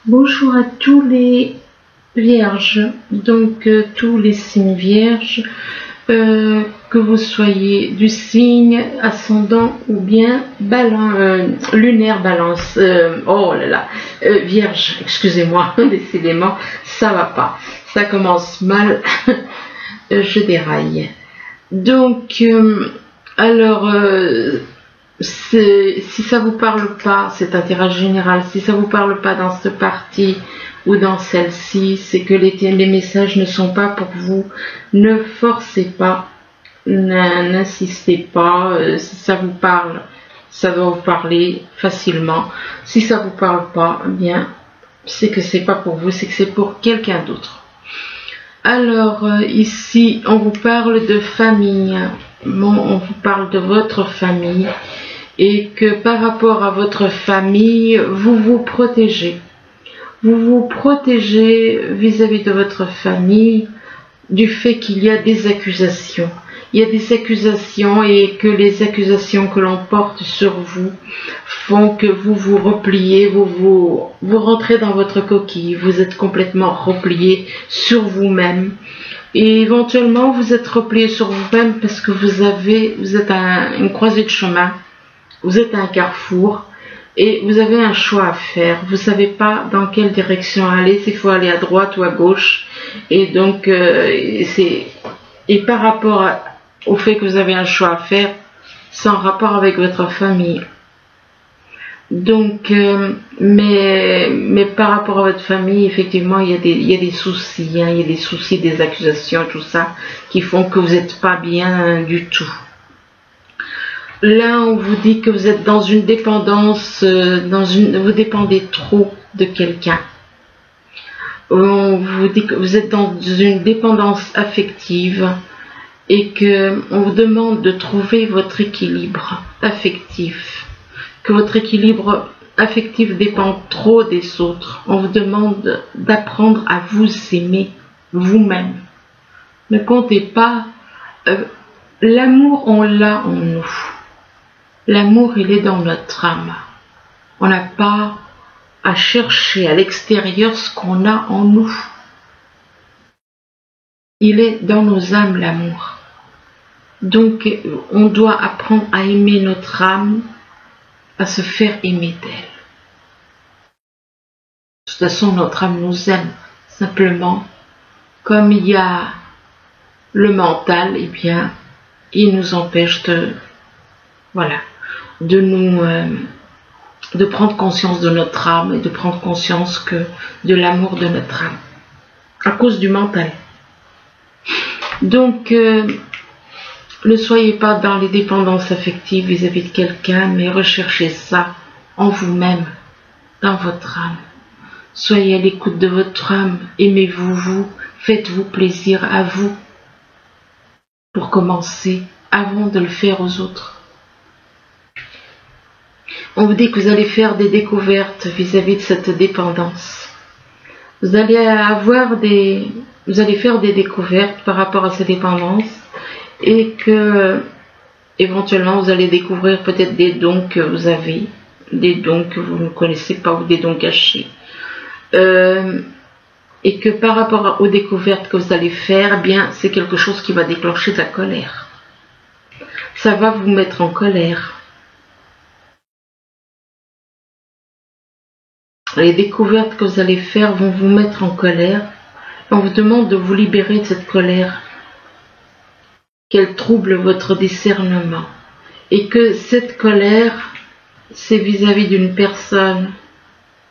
Bonjour à tous les vierges, donc tous les signes vierges, que vous soyez du signe ascendant ou bien lunaire balance, oh là là, vierge, excusez-moi, décidément, ça va pas, ça commence mal, je déraille. Donc, si ça vous parle pas, c'est un tirage général, si ça vous parle pas dans cette partie ou dans celle-ci, c'est que les messages ne sont pas pour vous. Ne forcez pas, n'insistez pas. Si ça vous parle, ça doit vous parler facilement. Si ça vous parle pas, eh bien, c'est que c'est pas pour vous, c'est que c'est pour quelqu'un d'autre. Alors, ici, on vous parle de famille. Bon, on vous parle de votre famille et que par rapport à votre famille, vous vous protégez. Vous vous protégez vis-à-vis de votre famille du fait qu'il y a des accusations. Il y a des accusations et que les accusations que l'on porte sur vous font que vous vous repliez, vous rentrez dans votre coquille, vous êtes complètement replié sur vous-même. Et éventuellement, vous êtes replié sur vous-même parce que vous êtes à une croisée de chemin, vous êtes à un carrefour et vous avez un choix à faire. Vous ne savez pas dans quelle direction aller, s'il faut aller à droite ou à gauche. Et donc, et par rapport au fait que vous avez un choix à faire, c'est en rapport avec votre famille. Donc, mais par rapport à votre famille, effectivement, il y a des soucis, hein, il y a des soucis, des accusations, tout ça, qui font que vous n'êtes pas bien du tout. Là, on vous dit que vous êtes dans une dépendance, vous dépendez trop de quelqu'un. On vous dit que vous êtes dans une dépendance affective et que on vous demande de trouver votre équilibre affectif. Que votre équilibre affectif dépend trop des autres. On vous demande d'apprendre à vous aimer vous-même. Ne comptez pas. L'amour, on l'a en nous. L'amour, il est dans notre âme. On n'a pas à chercher à l'extérieur ce qu'on a en nous. Il est dans nos âmes, l'amour. Donc, on doit apprendre à aimer notre âme, à se faire aimer d'elle. De toute façon, notre âme nous aime. Simplement, comme il y a le mental, eh bien, il nous empêche de prendre conscience de notre âme et de prendre conscience de l'amour de notre âme à cause du mental. Donc, ne soyez pas dans les dépendances affectives vis-à-vis de quelqu'un, mais recherchez ça en vous-même, dans votre âme. Soyez à l'écoute de votre âme, aimez-vous, faites-vous plaisir à vous pour commencer, avant de le faire aux autres. On vous dit que vous allez faire des découvertes vis-à-vis de cette dépendance. Vous allez faire des découvertes par rapport à cette dépendance et que éventuellement vous allez découvrir peut-être des dons que vous avez, des dons que vous ne connaissez pas ou des dons cachés. Et que par rapport aux découvertes que vous allez faire, eh bien, c'est quelque chose qui va déclencher de la colère. Ça va vous mettre en colère. Les découvertes que vous allez faire vont vous mettre en colère. On vous demande de vous libérer de cette colère, qu'elle trouble votre discernement. Et que cette colère, c'est vis-à-vis d'une personne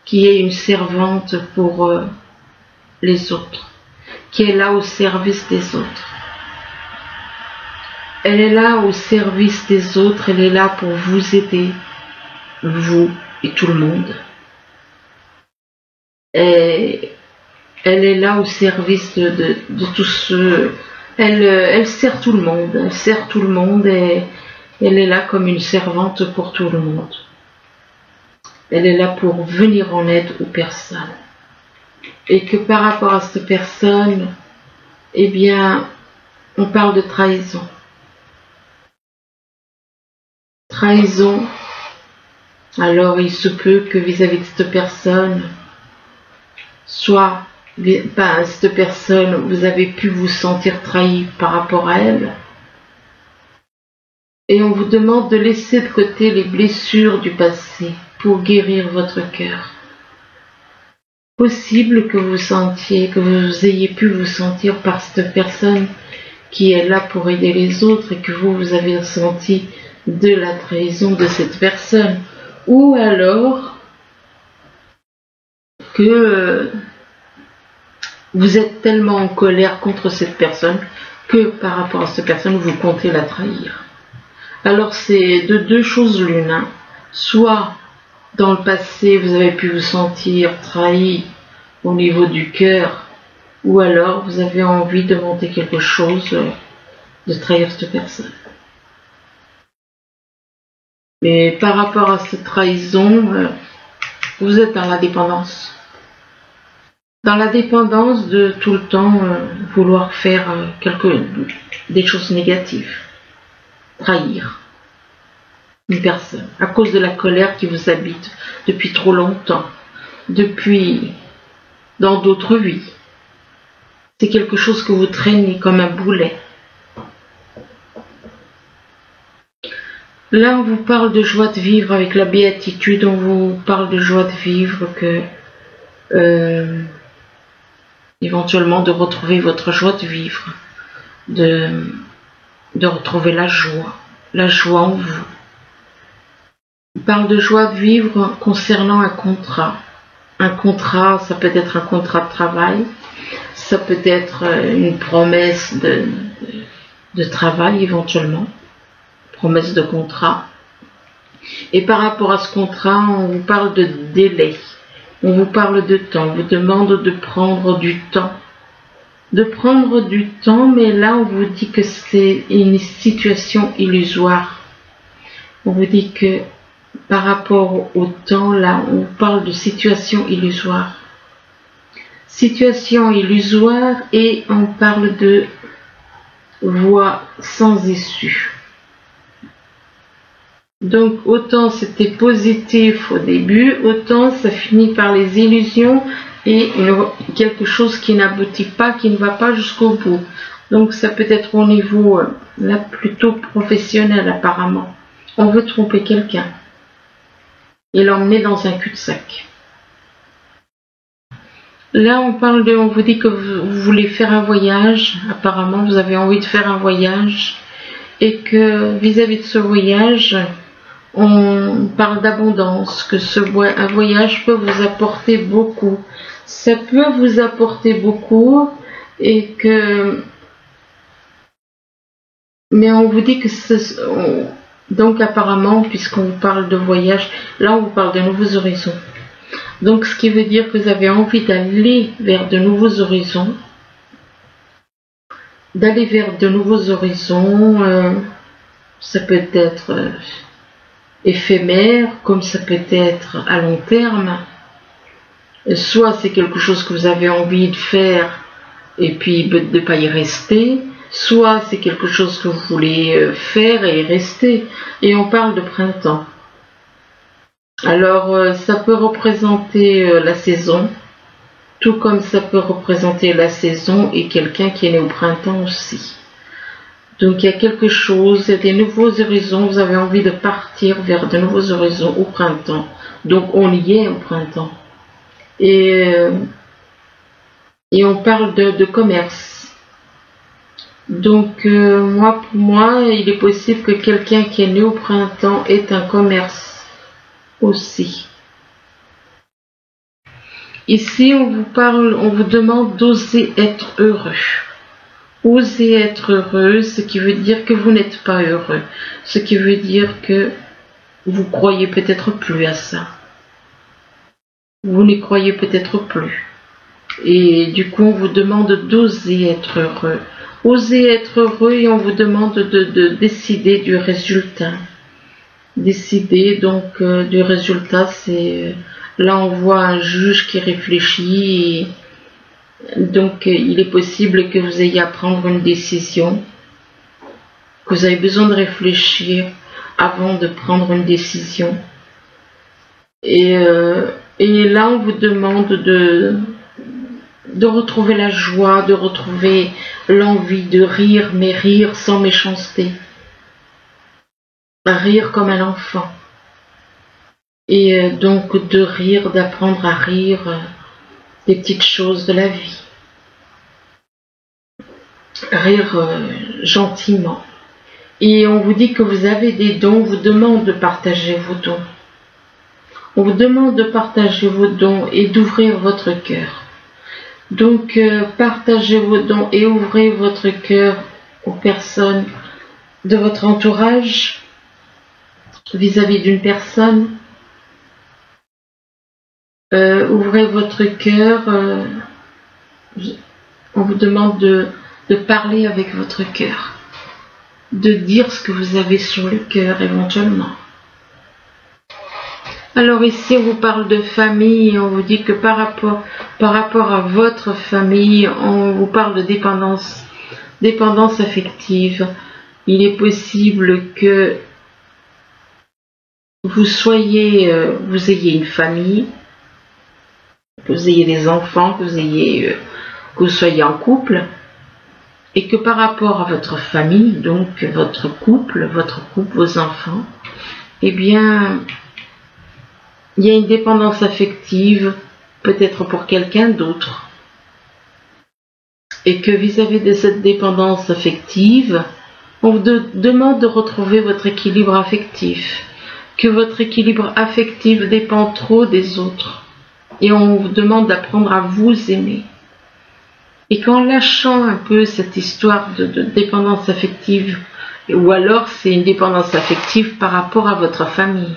qui est une servante pour les autres, qui est là au service des autres. Elle est là au service des autres, elle est là pour vous aider, vous et tout le monde. Et elle est là au service de tous ceux. Elle sert tout le monde, et elle est là comme une servante pour tout le monde. Elle est là pour venir en aide aux personnes. Et que par rapport à cette personne, eh bien, on parle de trahison. Trahison, alors il se peut que vis-à-vis de cette personne, soit cette personne, vous avez pu vous sentir trahi par rapport à elle. Et on vous demande de laisser de côté les blessures du passé pour guérir votre cœur. Possible que vous sentiez, que vous ayez pu vous sentir par cette personne qui est là pour aider les autres et que vous avez ressenti de la trahison de cette personne. Ou alors que vous êtes tellement en colère contre cette personne que par rapport à cette personne, vous comptez la trahir. Alors c'est de deux choses l'une. Hein. Soit dans le passé, vous avez pu vous sentir trahi au niveau du cœur, ou alors vous avez envie de monter quelque chose, de trahir cette personne. Mais par rapport à cette trahison, vous êtes dans la dépendance. Dans la dépendance de tout le temps vouloir faire des choses négatives. Trahir une personne à cause de la colère qui vous habite depuis trop longtemps, depuis dans d'autres vies. C'est quelque chose que vous traînez comme un boulet. Là, on vous parle de joie de vivre avec la béatitude, on vous parle de joie de vivre, que éventuellement de retrouver votre joie de vivre, de retrouver la joie en vous. On parle de joie de vivre concernant un contrat. Un contrat, ça peut être un contrat de travail, ça peut être une promesse de travail éventuellement, promesse de contrat. Et par rapport à ce contrat, on vous parle de délai, on vous parle de temps, on vous demande de prendre du temps. De prendre du temps, mais là on vous dit que c'est une situation illusoire. On vous dit que par rapport au temps, là on parle de situation illusoire. Situation illusoire et on parle de voie sans issue. Donc autant c'était positif au début, autant ça finit par les illusions et quelque chose qui n'aboutit pas, qui ne va pas jusqu'au bout. Donc ça peut être au niveau là plutôt professionnel apparemment. On veut tromper quelqu'un et l'emmener dans un cul-de-sac. Là on vous dit que vous voulez faire un voyage, apparemment vous avez envie de faire un voyage et que vis-à-vis de ce voyage, on parle d'abondance, que un voyage peut vous apporter beaucoup. Ça peut vous apporter beaucoup et que... Mais on vous dit que donc apparemment, puisqu'on vous parle de voyage, là on vous parle de nouveaux horizons. Donc ce qui veut dire que vous avez envie d'aller vers de nouveaux horizons. D'aller vers de nouveaux horizons, ça peut être éphémère, comme ça peut être à long terme. Soit c'est quelque chose que vous avez envie de faire et puis de ne pas y rester, soit c'est quelque chose que vous voulez faire et y rester. Et on parle de printemps. Alors ça peut représenter la saison, tout comme ça peut représenter la saison et quelqu'un qui est né au printemps aussi. Donc il y a quelque chose, il y a des nouveaux horizons, vous avez envie de partir vers de nouveaux horizons au printemps. Donc on y est au printemps. Et on parle de commerce. Donc pour moi, il est possible que quelqu'un qui est né au printemps ait un commerce aussi. Ici, on vous demande d'oser être heureux. Oser être heureux, ce qui veut dire que vous n'êtes pas heureux. Ce qui veut dire que vous croyez peut-être plus à ça. Vous n'y croyez peut-être plus. Et du coup, on vous demande d'oser être heureux. Oser être heureux et on vous demande de décider du résultat. Décider donc du résultat, c'est... Là, on voit un juge qui réfléchit. Donc, il est possible que vous ayez à prendre une décision, que vous avez besoin de réfléchir avant de prendre une décision. Et là, on vous demande de retrouver la joie, de retrouver l'envie de rire, mais rire sans méchanceté. Rire comme un enfant. Et donc de rire, d'apprendre à rire des petites choses de la vie. Rire gentiment. Et on vous dit que vous avez des dons, on vous demande de partager vos dons. On vous demande de partager vos dons et d'ouvrir votre cœur. Donc partagez vos dons et ouvrez votre cœur aux personnes de votre entourage vis-à-vis d'une personne. Ouvrez votre cœur. On vous demande de parler avec votre cœur, de dire ce que vous avez sur le cœur éventuellement. Alors ici on vous parle de famille et on vous dit que par rapport à votre famille, on vous parle de dépendance affective. Il est possible que vous ayez une famille, que vous ayez des enfants, que vous soyez en couple, et que par rapport à votre famille, donc votre couple, vos enfants, eh bien, il y a une dépendance affective, peut-être pour quelqu'un d'autre. Et que vis-à-vis de cette dépendance affective, on vous demande de retrouver votre équilibre affectif. Que votre équilibre affectif dépend trop des autres. Et on vous demande d'apprendre à vous aimer. Et qu'en lâchant un peu cette histoire de dépendance affective, ou alors c'est une dépendance affective par rapport à votre famille.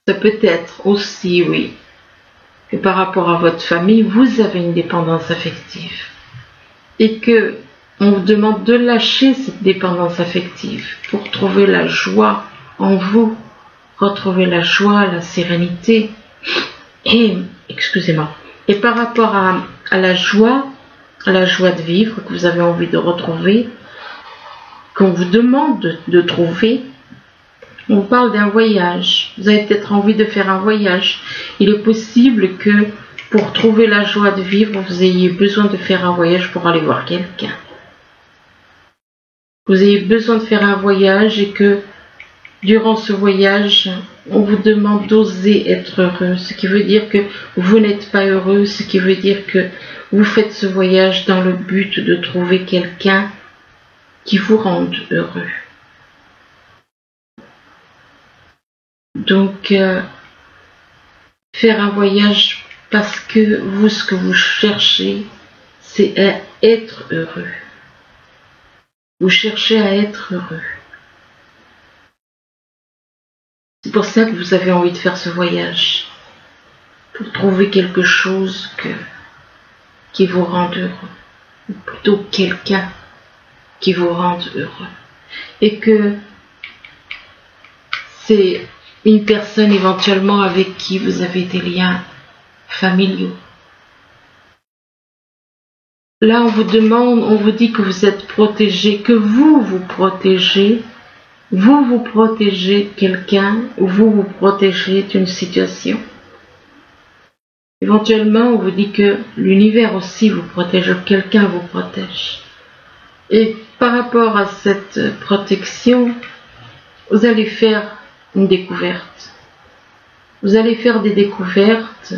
Ça peut être aussi, oui, que par rapport à votre famille, vous avez une dépendance affective. Et que on vous demande de lâcher cette dépendance affective pour trouver la joie en vous, retrouver la joie, la sérénité. Et, excusez-moi, et par rapport à la joie de vivre que vous avez envie de retrouver, qu'on vous demande de trouver, on parle d'un voyage. Vous avez peut-être envie de faire un voyage. Il est possible que pour trouver la joie de vivre, vous ayez besoin de faire un voyage pour aller voir quelqu'un. Vous ayez besoin de faire un voyage et que durant ce voyage, on vous demande d'oser être heureux, ce qui veut dire que vous n'êtes pas heureux, ce qui veut dire que vous faites ce voyage dans le but de trouver quelqu'un qui vous rende heureux. Donc, faire un voyage parce que vous, ce que vous cherchez, c'est à être heureux. Vous cherchez à être heureux. C'est pour ça que vous avez envie de faire ce voyage. Pour trouver quelque chose qui vous rende heureux. Ou plutôt quelqu'un qui vous rende heureux. Et que c'est une personne éventuellement avec qui vous avez des liens familiaux. Là, on vous dit que vous êtes protégé, que vous vous protégez de quelqu'un ou vous vous protégez d'une situation. Éventuellement, on vous dit que l'univers aussi vous protège, quelqu'un vous protège. Et par rapport à cette protection, vous allez faire une découverte. Vous allez faire des découvertes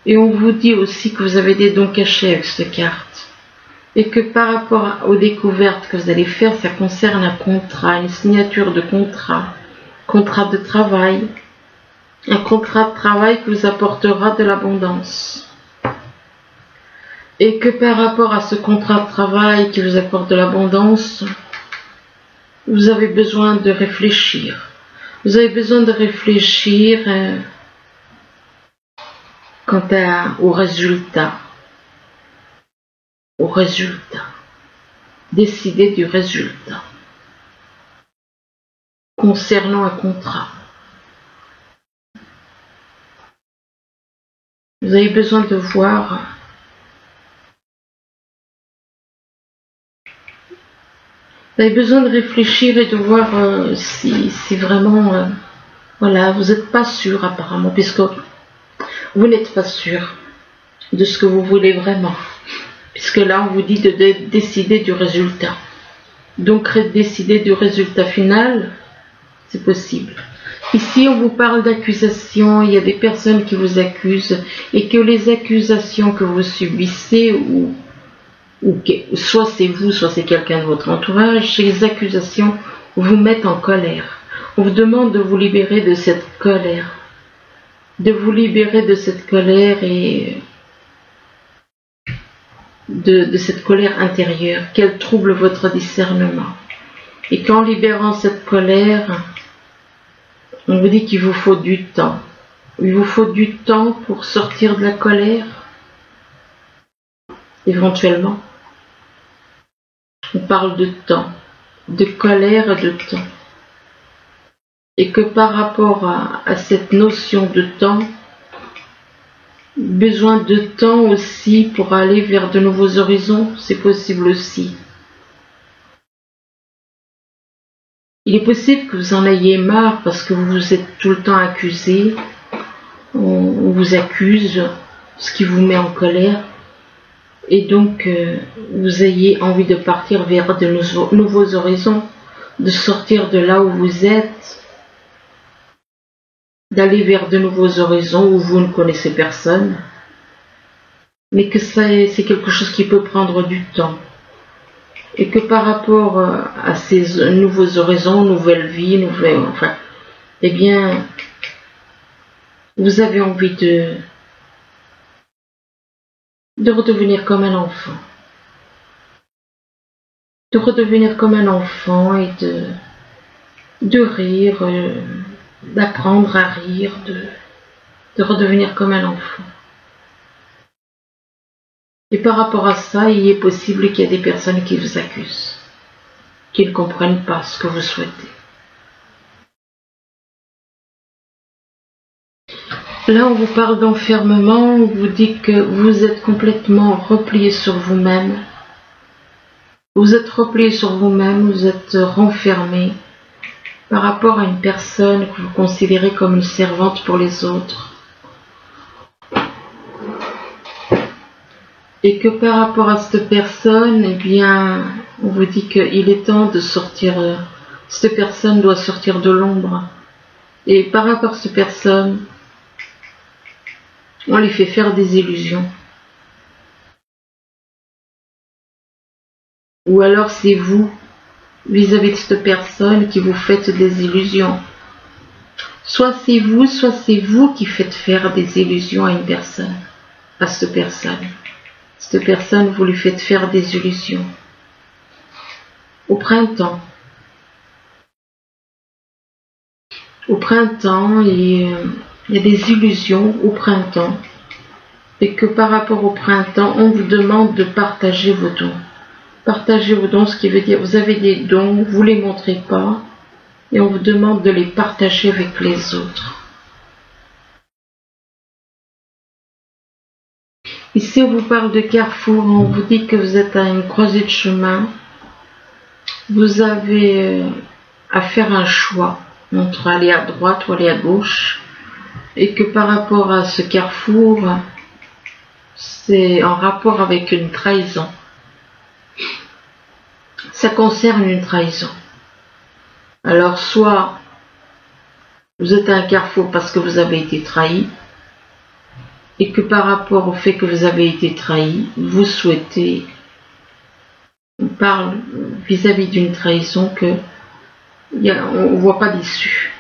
et on vous dit aussi que vous avez des dons cachés avec cette carte. Et que par rapport aux découvertes que vous allez faire, ça concerne un contrat, une signature de contrat de travail, un contrat de travail qui vous apportera de l'abondance. Et que par rapport à ce contrat de travail qui vous apporte de l'abondance, vous avez besoin de réfléchir. Vous avez besoin de réfléchir quant au résultat. Décider du résultat concernant un contrat. Vous avez besoin de voir vous avez besoin de réfléchir et de voir si vraiment voilà, vous n'êtes pas sûr apparemment, puisque vous n'êtes pas sûr. de ce que vous voulez vraiment. Puisque là, on vous dit de décider du résultat. Donc, décider du résultat final, c'est possible. Ici, on vous parle d'accusation. Il y a des personnes qui vous accusent et que les accusations que vous subissez, ou soit c'est vous, soit c'est quelqu'un de votre entourage, les accusations vous mettent en colère. On vous demande de vous libérer de cette colère. De vous libérer de cette colère et de cette colère intérieure, qu'elle trouble votre discernement. Et qu'en libérant cette colère, on vous dit qu'il vous faut du temps. Il vous faut du temps pour sortir de la colère, éventuellement. On parle de temps, de colère et de temps. Et que par rapport à cette notion de temps, besoin de temps aussi pour aller vers de nouveaux horizons, c'est possible aussi. Il est possible que vous en ayez marre parce que vous vous êtes tout le temps accusé, on vous accuse, ce qui vous met en colère, et donc vous ayez envie de partir vers de nouveaux horizons, de sortir de là où vous êtes, d'aller vers de nouveaux horizons où vous ne connaissez personne, mais que c'est quelque chose qui peut prendre du temps. Et que par rapport à ces nouveaux horizons, nouvelles vies, eh bien, vous avez envie de redevenir comme un enfant. De redevenir comme un enfant et de rire, d'apprendre à rire, de redevenir comme un enfant. Et par rapport à ça, il est possible qu'il y ait des personnes qui vous accusent, qui ne comprennent pas ce que vous souhaitez. Là, on vous parle d'enfermement, on vous dit que vous êtes complètement replié sur vous-même. Vous êtes replié sur vous-même, vous êtes renfermé par rapport à une personne que vous considérez comme une servante pour les autres. Et que par rapport à cette personne, eh bien, on vous dit qu'il est temps de sortir, cette personne doit sortir de l'ombre. Et par rapport à cette personne, on lui fait faire des illusions. Ou alors c'est vous, vis-à-vis de cette personne, qui vous faites des illusions. Soit c'est vous qui faites faire des illusions à une personne, à cette personne. Cette personne, vous lui faites faire des illusions. Au printemps, il y a des illusions au printemps. Et que par rapport au printemps, on vous demande de partager vos dons. Partagez vos dons, ce qui veut dire vous avez des dons, vous ne les montrez pas, et on vous demande de les partager avec les autres. Ici, on vous parle de carrefour, on vous dit que vous êtes à une croisée de chemin. Vous avez à faire un choix entre aller à droite ou aller à gauche, et que par rapport à ce carrefour, c'est en rapport avec une trahison. Ça concerne une trahison. Alors, soit vous êtes à un carrefour parce que vous avez été trahi, et que par rapport au fait que vous avez été trahi, vous souhaitez, on parle vis-à-vis d'une trahison que on ne voit pas d'issue.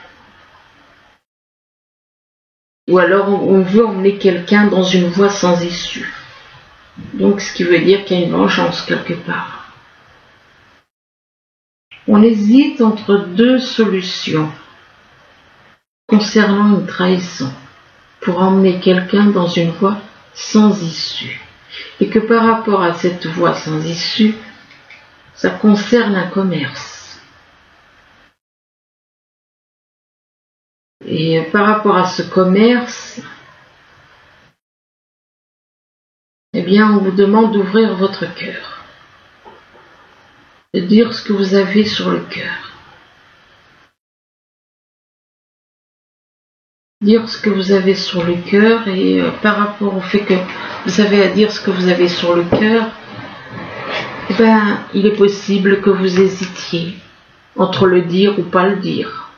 Ou alors on veut emmener quelqu'un dans une voie sans issue. Donc ce qui veut dire qu'il y a une vengeance quelque part. On hésite entre deux solutions concernant une trahison pour emmener quelqu'un dans une voie sans issue. Et que par rapport à cette voie sans issue, ça concerne un commerce. Et par rapport à ce commerce, eh bien, on vous demande d'ouvrir votre cœur, de dire ce que vous avez sur le cœur. dire ce que vous avez sur le cœur et par rapport au fait que vous avez à dire ce que vous avez sur le cœur, ben, il est possible que vous hésitiez entre le dire ou pas le dire.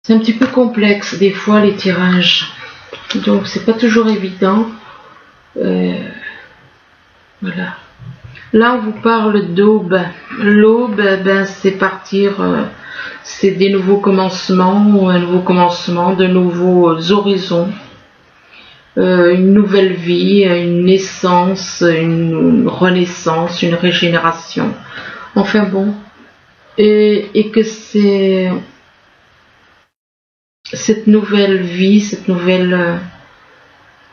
C'est un petit peu complexe des fois les tirages, donc c'est pas toujours évident. Voilà. Là on vous parle d'aube. L'aube, ben, c'est partir, c'est des nouveaux commencements, un nouveau commencement, de nouveaux horizons, une nouvelle vie, une naissance, une renaissance, une régénération. Enfin bon, et que c'est cette nouvelle vie,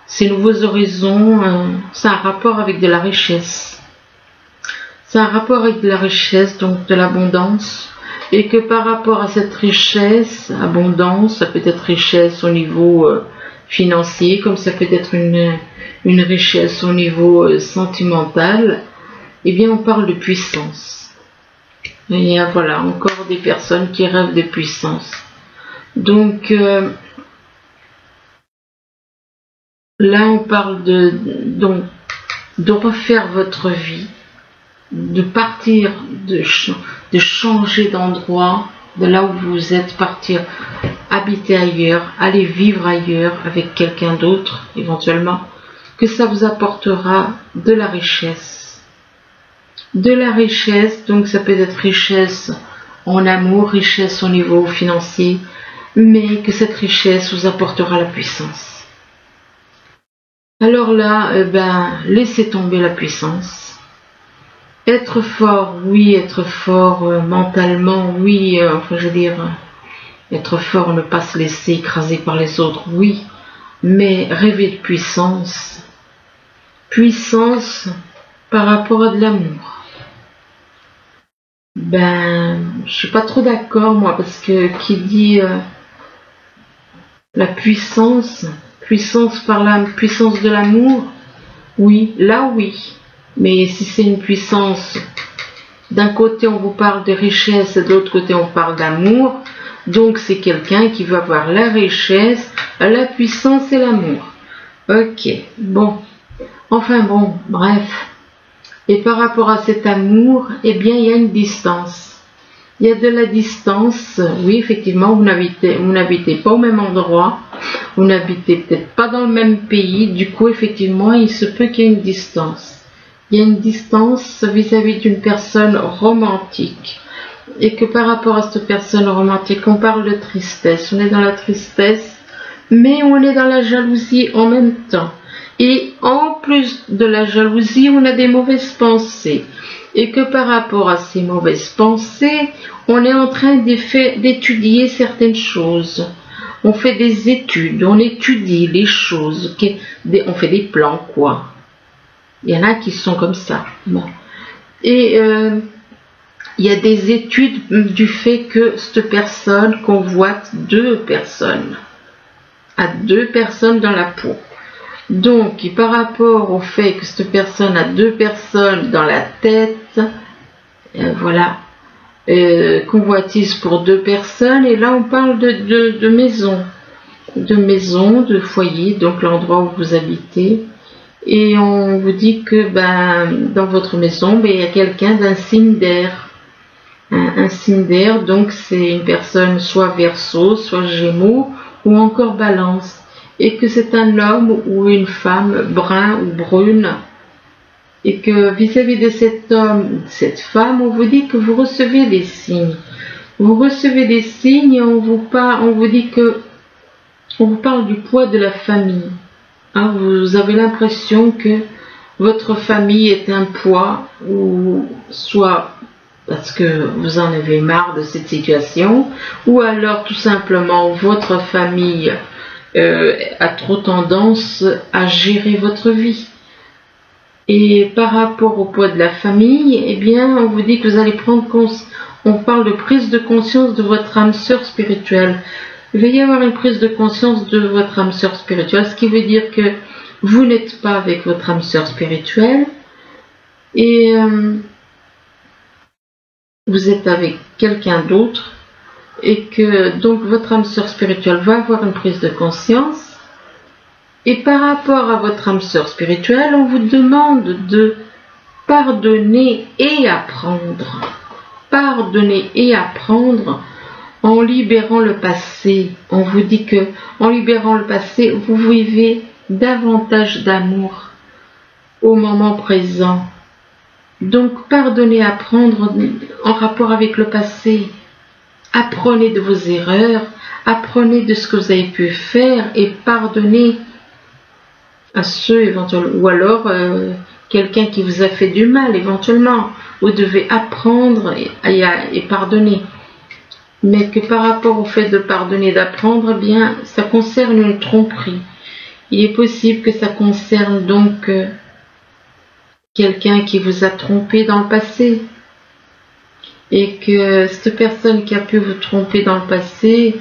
ces nouveaux horizons, ça a un rapport avec de la richesse. C'est un rapport avec de la richesse, donc de l'abondance, et que par rapport à cette richesse, abondance, ça peut être richesse au niveau financier, comme ça peut être une richesse au niveau sentimental, eh bien on parle de puissance. Et voilà, encore des personnes qui rêvent de puissance. Donc là on parle de refaire votre vie, de partir, de changer d'endroit, de là où vous êtes, partir habiter ailleurs, aller vivre ailleurs avec quelqu'un d'autre éventuellement, que ça vous apportera de la richesse. De la richesse, donc ça peut être richesse en amour, richesse au niveau financier, mais que cette richesse vous apportera la puissance. Alors là, laissez tomber la puissance. Être fort, oui, être fort mentalement, oui, enfin je veux dire, être fort, ne pas se laisser écraser par les autres, oui, mais rêver de puissance. Puissance par rapport à de l'amour. Ben, je suis pas trop d'accord moi, parce que qui dit la puissance par la puissance de l'amour, oui, là oui. Mais si c'est une puissance, d'un côté on vous parle de richesse et de l'autre côté on parle d'amour, donc c'est quelqu'un qui va avoir la richesse, la puissance et l'amour. Ok, bon. Enfin bon, bref. Et par rapport à cet amour, eh bien il y a une distance. Il y a de la distance, oui effectivement, vous n'habitez pas au même endroit, vous n'habitez peut-être pas dans le même pays, du coup effectivement il se peut qu'il y ait une distance. Il y a une distance vis-à-vis d'une personne romantique. Et que par rapport à cette personne romantique, on parle de tristesse. On est dans la tristesse, mais on est dans la jalousie en même temps. Et en plus de la jalousie, on a des mauvaises pensées. Et que par rapport à ces mauvaises pensées, on est en train d'étudier certaines choses. On fait des études, on étudie les choses, on fait des plans, quoi. Il y en a qui sont comme ça. Bon. Et il y a des études du fait que cette personne convoite deux personnes. À deux personnes dans la peau. Donc, par rapport au fait que cette personne a deux personnes dans la tête, voilà, convoitise pour deux personnes, et là on parle de maison, de foyer, donc l'endroit où vous habitez. Et on vous dit que dans votre maison, il y a quelqu'un d'un signe d'air. Un signe d'air, donc c'est une personne soit Verseau, soit Gémeaux, ou encore Balance. Et que c'est un homme ou une femme brun ou brune. Et que vis-à-vis de cet homme, cette femme, on vous dit que vous recevez des signes. Vous recevez des signes et on vous dit que on vous parle du poids de la famille. Hein, vous avez l'impression que votre famille est un poids, ou soit parce que vous en avez marre de cette situation, ou alors tout simplement votre famille a trop tendance à gérer votre vie. Et par rapport au poids de la famille, eh bien, on vous dit que vous allez prendre conscience, on parle de prise de conscience de votre âme sœur spirituelle. Il va y avoir une prise de conscience de votre âme sœur spirituelle, ce qui veut dire que vous n'êtes pas avec votre âme sœur spirituelle et vous êtes avec quelqu'un d'autre, et que donc votre âme sœur spirituelle va avoir une prise de conscience. Et par rapport à votre âme sœur spirituelle, on vous demande de pardonner et apprendre. Pardonner et apprendre en libérant le passé. On vous dit que en libérant le passé, vous vivez davantage d'amour au moment présent. Donc pardonnez, apprendre en rapport avec le passé. Apprenez de vos erreurs, apprenez de ce que vous avez pu faire et pardonnez à ceux éventuellement, ou alors quelqu'un qui vous a fait du mal éventuellement. Vous devez apprendre et pardonner. Mais que par rapport au fait de pardonner, d'apprendre, eh bien, ça concerne une tromperie. Il est possible que ça concerne donc quelqu'un qui vous a trompé dans le passé. Et que cette personne qui a pu vous tromper dans le passé,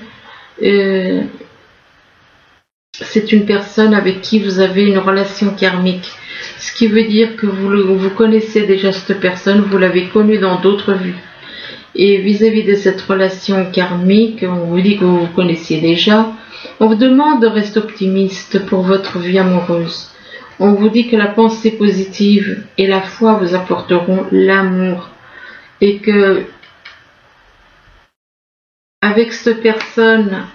c'est une personne avec qui vous avez une relation karmique. Ce qui veut dire que vous connaissez déjà cette personne, vous l'avez connue dans d'autres vies. Et vis-à-vis de cette relation karmique, on vous dit que vous vous connaissiez déjà. On vous demande de rester optimiste pour votre vie amoureuse. On vous dit que la pensée positive et la foi vous apporteront l'amour. Et que avec cette personne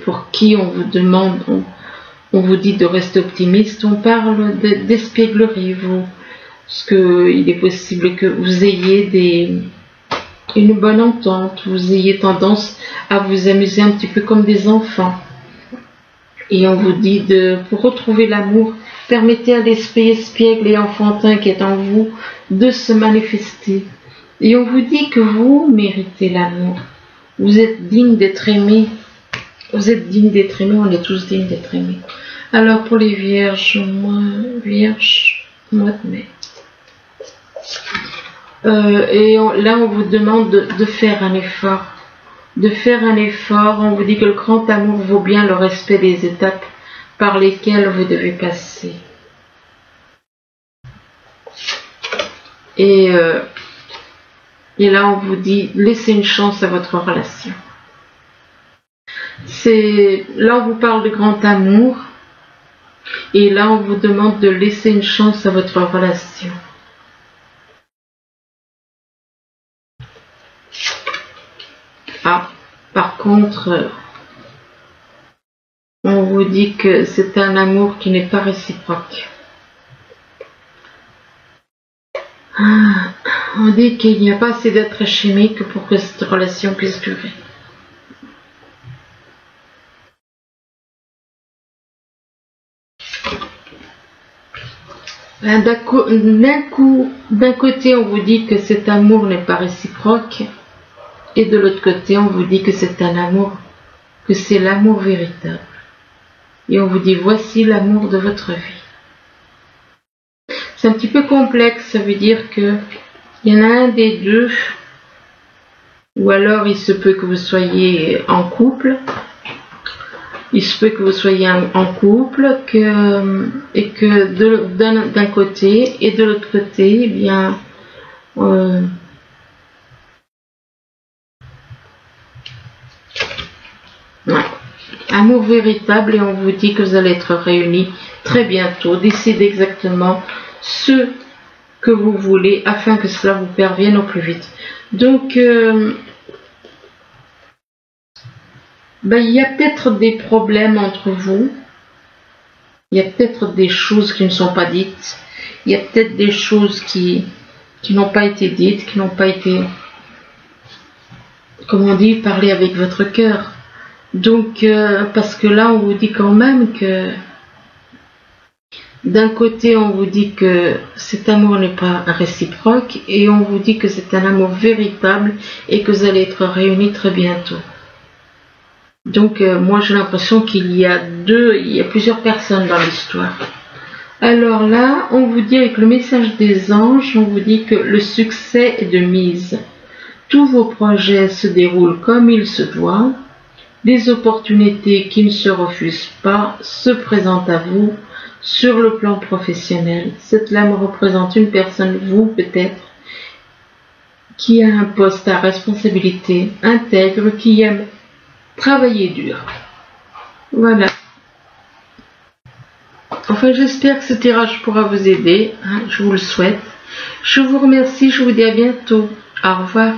pour qui on vous demande, on vous dit de rester optimiste, on parle d'espièglerie, parce qu'il est possible que vous ayez une bonne entente, vous ayez tendance à vous amuser un petit peu comme des enfants. Et on vous dit pour retrouver l'amour, permettez à l'esprit espiègle et enfantin qui est en vous de se manifester. Et on vous dit que vous méritez l'amour. Vous êtes digne d'être aimé. Vous êtes digne d'être aimé, on est tous dignes d'être aimés. Alors pour les vierges, mois de mai. Là on vous demande de faire un effort. De faire un effort, on vous dit que le grand amour vaut bien le respect des étapes par lesquelles vous devez passer. Et là on vous dit, laissez une chance à votre relation. Là on vous parle de grand amour, et là on vous demande de laisser une chance à votre relation. Par contre, on vous dit que c'est un amour qui n'est pas réciproque. On dit qu'il n'y a pas assez d'être chimique pour que cette relation puisse durer. D'un côté, on vous dit que cet amour n'est pas réciproque. Et de l'autre côté, on vous dit que c'est un amour, que c'est l'amour véritable. Et on vous dit, voici l'amour de votre vie. C'est un petit peu complexe, ça veut dire que il y en a un des deux, ou alors il se peut que vous soyez en couple, et que d'un côté et de l'autre côté, eh bien, amour véritable, et on vous dit que vous allez être réunis très bientôt. Décidez exactement ce que vous voulez afin que cela vous parvienne au plus vite. Donc, il y a peut-être des problèmes entre vous. Il y a peut-être des choses qui ne sont pas dites. Il y a peut-être des choses qui n'ont pas été dites, qui n'ont pas été, comme on dit, parlées avec votre cœur. Donc, parce que là, on vous dit quand même que d'un côté, on vous dit que cet amour n'est pas réciproque, et on vous dit que c'est un amour véritable et que vous allez être réunis très bientôt. Donc, moi, j'ai l'impression qu'il y a plusieurs personnes dans l'histoire. Alors là, on vous dit avec le message des anges, on vous dit que le succès est de mise. Tous vos projets se déroulent comme il se doit. Des opportunités qui ne se refusent pas se présentent à vous sur le plan professionnel. Cette lame représente une personne, vous peut-être, qui a un poste à responsabilité, intègre, qui aime travailler dur. Voilà. Enfin, j'espère que ce tirage pourra vous aider. Je vous le souhaite. Je vous remercie. Je vous dis à bientôt. Au revoir.